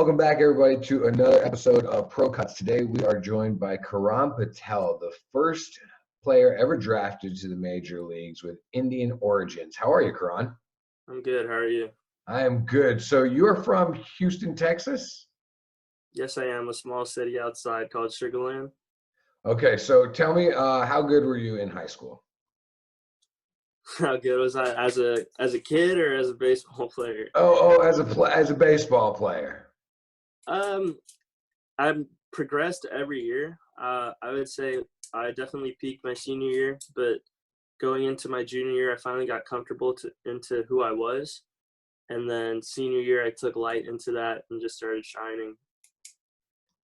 Welcome back, everybody, to another episode of Pro Cuts. Today, we are joined by Karan Patel, the first player ever drafted to the major leagues with Indian origins. How are you, Karan? I'm good. How are you? I am good. So you are from Houston, Texas? Yes, I am. A small city outside called Sugar Land. Okay, so tell me, how good were you in high school? How good was I as a kid or as a baseball player? As a baseball player. Um, I'm progressed every year. I would say I definitely peaked my senior year, but going into my junior year, I finally got comfortable into who I was, and then senior year, I took light into that and just started shining.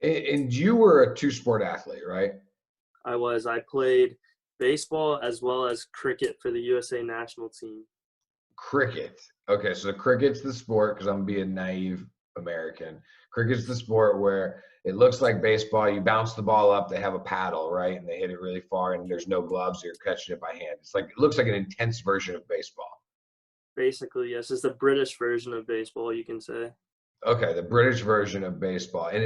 And you were a two-sport athlete, right? I played baseball as well as cricket for the USA national team. Cricket. Okay, so cricket's the sport, because I'm being naive American. Cricket's the sport where it looks like baseball. You bounce the ball up, they have a paddle, right? And they hit it really far, and there's no gloves, so you're catching it by hand. It looks like an intense version of baseball. Basically, yes, it's the British version of baseball, you can say. Okay, the British version of baseball. And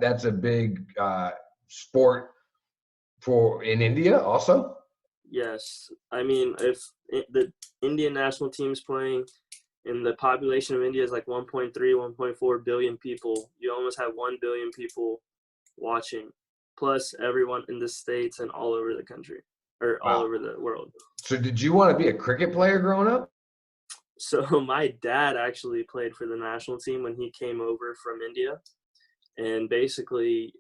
that's a big sport in India also? Yes. I mean, if the Indian national team is playing and the population of India is like 1.3, 1.4 billion people, you almost have 1 billion people watching, plus everyone in the States and all over the country or all Wow. over the world. So did you want to be a cricket player growing up? So my dad actually played for the national team when he came over from India. And basically,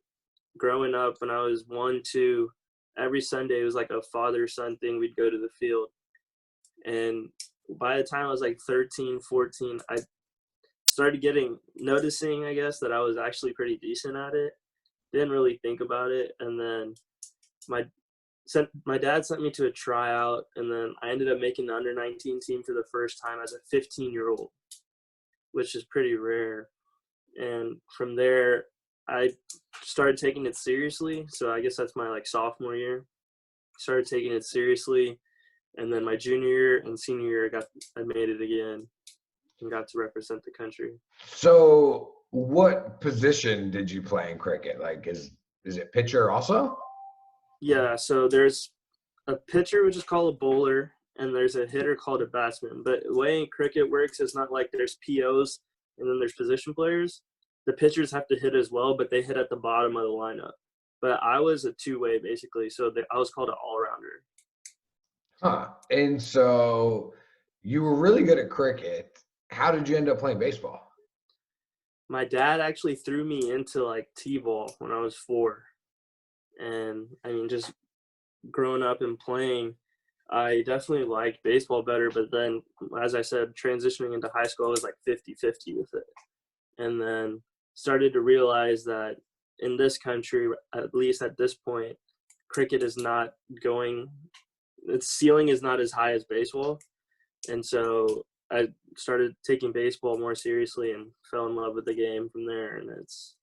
growing up when I was 1, 2, every Sunday it was like a father-son thing. We'd go to the field. And by the time I was like 13, 14, I started noticing, I guess, that I was actually pretty decent at it. Didn't really think about it. And then my dad sent me to a tryout, and then I ended up making the under-19 team for the first time as a 15-year-old, which is pretty rare. And from there, I started taking it seriously. So I guess that's my like sophomore year. Started taking it seriously, and then my junior year and senior year, I made it again and got to represent the country. So what position did you play in cricket? Like, is it pitcher also? Yeah, so there's a pitcher, which is called a bowler, and there's a hitter called a batsman. But the way cricket works is not like there's POs and then there's position players. The pitchers have to hit as well, but they hit at the bottom of the lineup. But I was a two-way basically, so I was called an all-rounder. Huh. And so you were really good at cricket. How did you end up playing baseball? My dad actually threw me into like t-ball when I was 4, and I mean, just growing up and playing, I definitely liked baseball better. But then, as I said, transitioning into high school, I was like 50-50 with it, and then started to realize that in this country, at least at this point, cricket is not going, its ceiling is not as high as baseball. And so I started taking baseball more seriously and fell in love with the game from there, and it's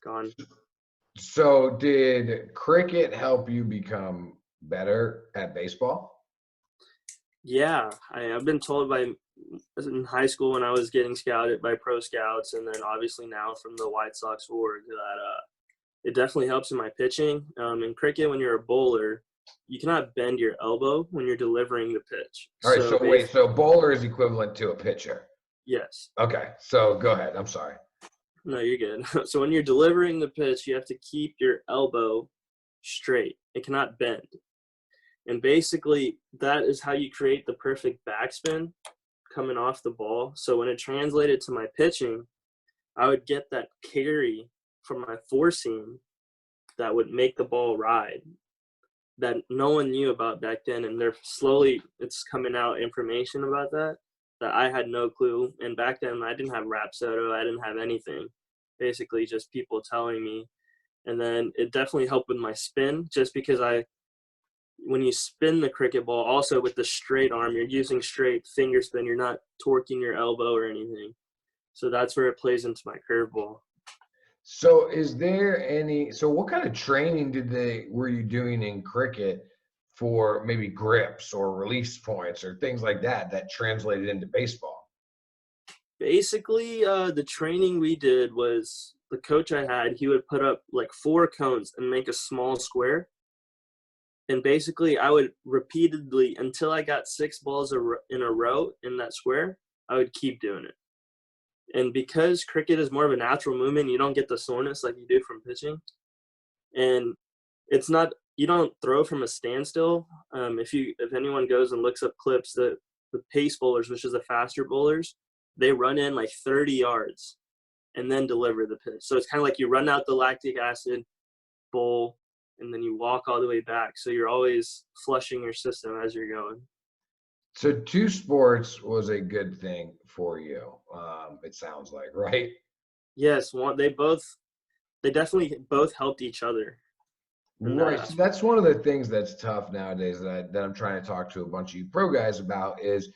gone. So did cricket help you become better at baseball? Yeah, I've been told in high school when I was getting scouted by pro scouts, and then obviously now from the White Sox org, that it definitely helps in my pitching. In cricket, when you're a bowler, you cannot bend your elbow when you're delivering the pitch. All right, So so wait, so bowler is equivalent to a pitcher. yes. Okay, so go ahead. I'm sorry. No, you're good. So when you're delivering the pitch, you have to keep your elbow straight. It cannot bend. And basically, that is how you create the perfect backspin coming off the ball. So when it translated to my pitching, I would get that carry from my four seam that would make the ball ride that no one knew about back then. And it's coming out information about that I had no clue. And back then, I didn't have Rapsodo. I didn't have anything. Basically, just people telling me. And then it definitely helped with my spin, just because when you spin the cricket ball, also with the straight arm, you're using straight finger spin. You're not torquing your elbow or anything. So that's where it plays into my curveball. So what kind of training were you doing in cricket for maybe grips or release points or things like that translated into baseball? Basically, the training we did was the coach I had, he would put up like 4 cones and make a small square. And basically, I would repeatedly, until I got 6 balls in a row in that square, I would keep doing it. And because cricket is more of a natural movement, you don't get the soreness like you do from pitching. And it's not, you don't throw from a standstill. If anyone goes and looks up clips, the pace bowlers, which is the faster bowlers, they run in like 30 yards and then deliver the pitch. So it's kind of like you run out the lactic acid, bowl, and then you walk all the way back. So you're always flushing your system as you're going. So 2 sports was a good thing for you. It sounds like, right? Yes, they definitely both helped each other. Right. So that's one of the things that's tough nowadays that I'm trying to talk to a bunch of you pro guys about is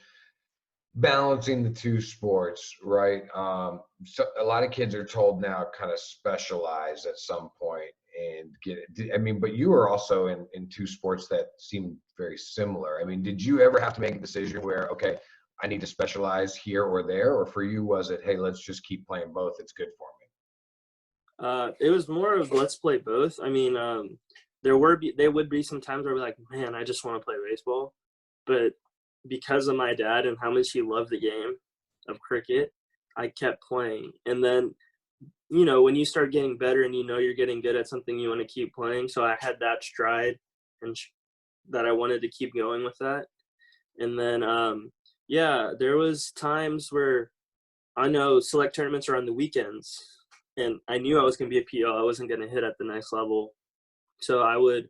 balancing the 2 sports, right? So a lot of kids are told now kind of specialize at some point and get it. I mean, but you were also in 2 sports that seem very similar. I mean, did you ever have to make a decision where, okay, I need to specialize here or there, or for you was it, hey, let's just keep playing both, it's good for me? It was more of let's play both. I mean, there would be some times where I'd be like, man, I just want to play baseball, but because of my dad and how much he loved the game of cricket, I kept playing. And then, when you start getting better and you're getting good at something, you want to keep playing. So I had that stride and that I wanted to keep going with that. And then, there was times where I know select tournaments are on the weekends, and I knew I was going to be a PO. I wasn't going to hit at the next level. So I would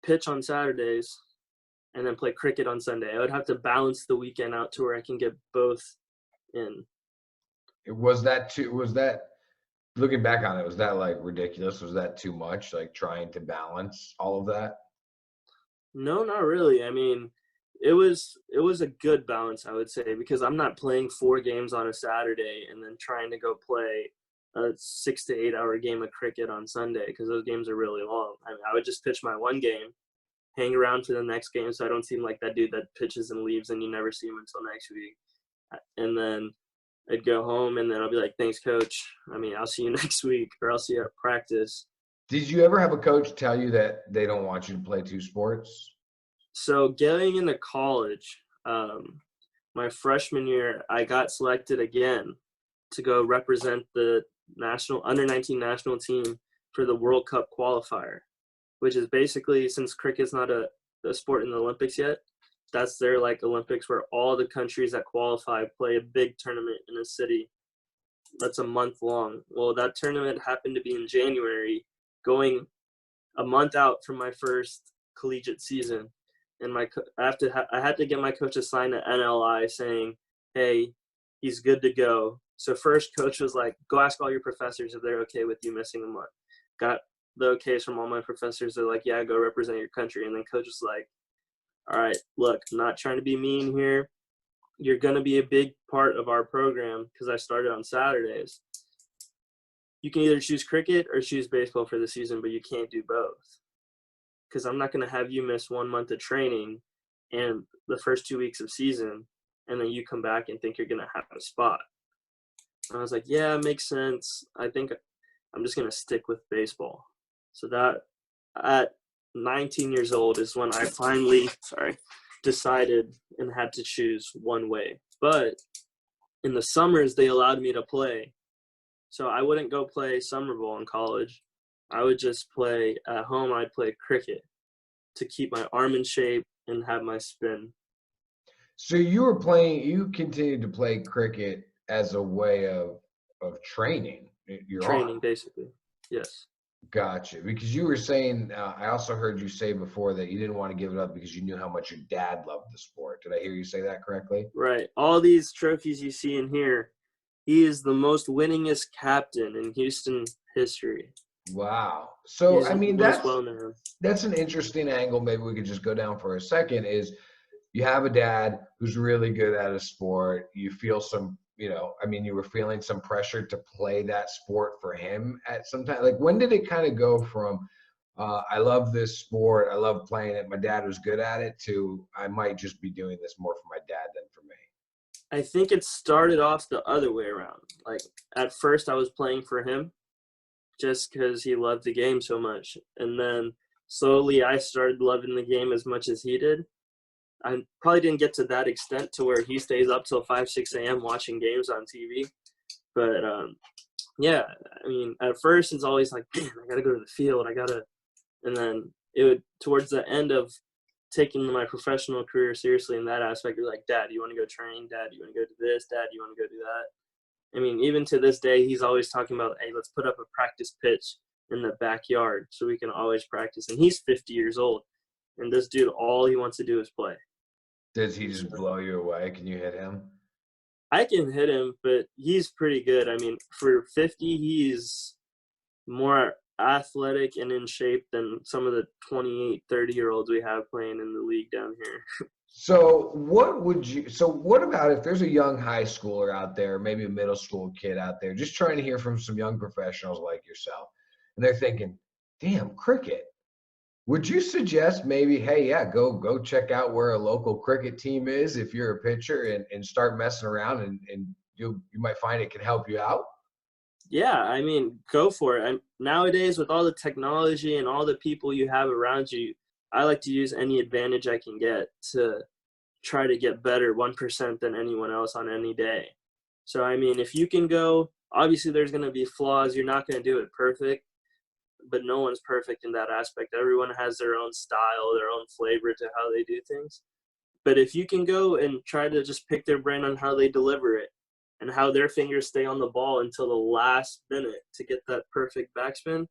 pitch on Saturdays and then play cricket on Sunday. I would have to balance the weekend out to where I can get both in. Was that looking back on it, was that like ridiculous? Was that too much, like trying to balance all of that? No, not really. I mean, it was a good balance, I would say, because I'm not playing 4 games on a Saturday and then trying to go play a 6 to 8 hour game of cricket on Sunday, because those games are really long. I mean, I would just pitch my one game, hang around for the next game so I don't seem like that dude that pitches and leaves and you never see him until next week. And then I'd go home and then I'll be like, thanks, coach. I mean, I'll see you next week, or I'll see you at practice. Did you ever have a coach tell you that they don't want you to play 2 sports? So getting into college, my freshman year, I got selected again to go represent the national under-19 national team for the World Cup qualifier, which is basically, since cricket's not a sport in the Olympics yet, that's their like Olympics where all the countries that qualify play a big tournament in a city that's a month long. Well, that tournament happened to be in January, going a month out from my first collegiate season. And I had to get my coach to sign an NLI saying, hey, he's good to go. So first, coach was like, go ask all your professors if they're okay with you missing a month. Got the okays from all my professors. They're like, yeah, go represent your country. And then coach was like, all right, look, I'm not trying to be mean here. You're going to be a big part of our program because I started on Saturdays. You can either choose cricket or choose baseball for the season, but you can't do both. Because I'm not going to have you miss 1 month of training and the first 2 weeks of season, and then you come back and think you're going to have a spot. And I was like, yeah, it makes sense. I think I'm just going to stick with baseball. So that at 19 years old is when I finally, decided and had to choose one way. But in the summers, they allowed me to play. So I wouldn't go play summer ball in college. I would just play at home. I'd play cricket to keep my arm in shape and have my spin. So you continued to play cricket as a way of training your Training, arm. basically. Yes. Gotcha. Because you were saying, I also heard you say before that you didn't want to give it up because you knew how much your dad loved the sport. Did I hear you say that correctly? Right. All these trophies you see in here, he is the most winningest captain in Houston history. Wow. So, I mean, well-known. That's an interesting angle. Maybe we could just go down for a second is you have a dad who's really good at a sport. You feel some, you were feeling some pressure to play that sport for him at some time. Like, when did it kind of go from, I love this sport, I love playing it, my dad was good at it, to I might just be doing this more for my dad than for me? I think it started off the other way around. Like, at first I was playing for him just because he loved the game so much. And then slowly I started loving the game as much as he did. I probably didn't get to that extent to where he stays up till 5, 6 a.m. watching games on TV. But, yeah, I mean, at first it's always like, man, I got to go to the field. And then it would, towards the end of taking my professional career seriously in that aspect, you're like, Dad, you want to go train? Dad, you want to go do this? Dad, you want to go do that? I mean, even to this day, he's always talking about, hey, let's put up a practice pitch in the backyard so we can always practice. And he's 50 years old. And this dude, all he wants to do is play. Does he just blow you away? Can you hit him? I can hit him, but he's pretty good. I mean, for 50, he's more athletic and in shape than some of the 28, 30-year-olds we have playing in the league down here. So what about if there's a young high schooler out there, maybe a middle school kid out there, just trying to hear from some young professionals like yourself, and they're thinking, damn, cricket. Would you suggest maybe, hey, yeah, go check out where a local cricket team is if you're a pitcher and start messing around and you might find it can help you out? Yeah, I mean, go for it. And nowadays, with all the technology and all the people you have around you, I like to use any advantage I can get to try to get better 1% than anyone else on any day. So, I mean, if you can go, obviously there's going to be flaws. You're not going to do it perfect, but no one's perfect in that aspect. Everyone has their own style, their own flavor to how they do things. But if you can go and try to just pick their brain on how they deliver it and how their fingers stay on the ball until the last minute to get that perfect backspin,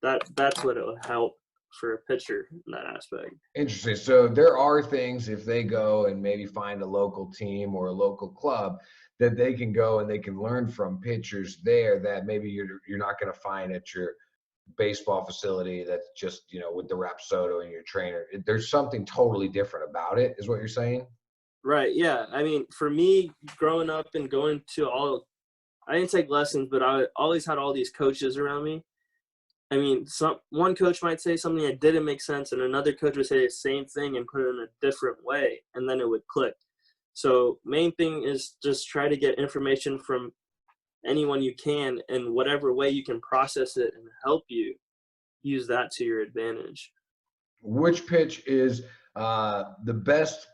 that's what it will help for a pitcher in that aspect. Interesting. So there are things if they go and maybe find a local team or a local club that they can go and they can learn from pitchers there that maybe you're not going to find at your baseball facility that's just, with the Rapsodo and your trainer. There's something totally different about it, is what you're saying? Right, yeah. I mean, for me, growing up and going to I didn't take lessons, but I always had all these coaches around me. I mean, one coach might say something that didn't make sense, and another coach would say the same thing and put it in a different way, and then it would click. So main thing is just try to get information from anyone you can, and whatever way you can process it and help you, use that to your advantage. Which pitch is the best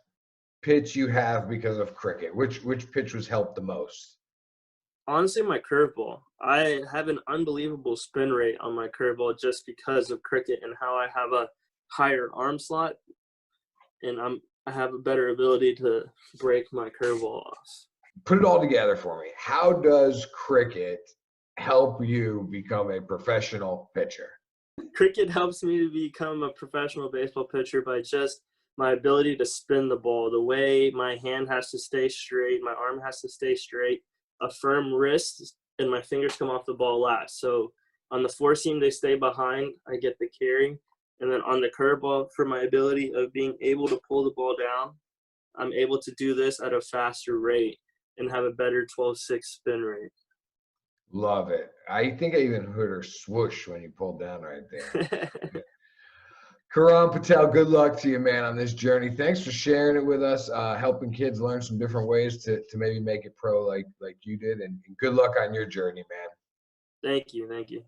pitch you have because of cricket? Which pitch was helped the most? Honestly, my curveball. I have an unbelievable spin rate on my curveball just because of cricket and how I have a higher arm slot, and I have a better ability to break my curveball off. Put it all together for me. How does cricket help you become a professional pitcher? Cricket helps me to become a professional baseball pitcher by just my ability to spin the ball, the way my hand has to stay straight, my arm has to stay straight, a firm wrist, and my fingers come off the ball last. So on the four seam, they stay behind. I get the carry. And then on the curveball, for my ability of being able to pull the ball down, I'm able to do this at a faster rate and have a better 12-6 spin rate. Love it. I think I even heard her swoosh when you pulled down right there. Karan Patel, good luck to you, man, on this journey. Thanks for sharing it with us, helping kids learn some different ways to maybe make it pro like you did. And good luck on your journey, man. Thank you. Thank you.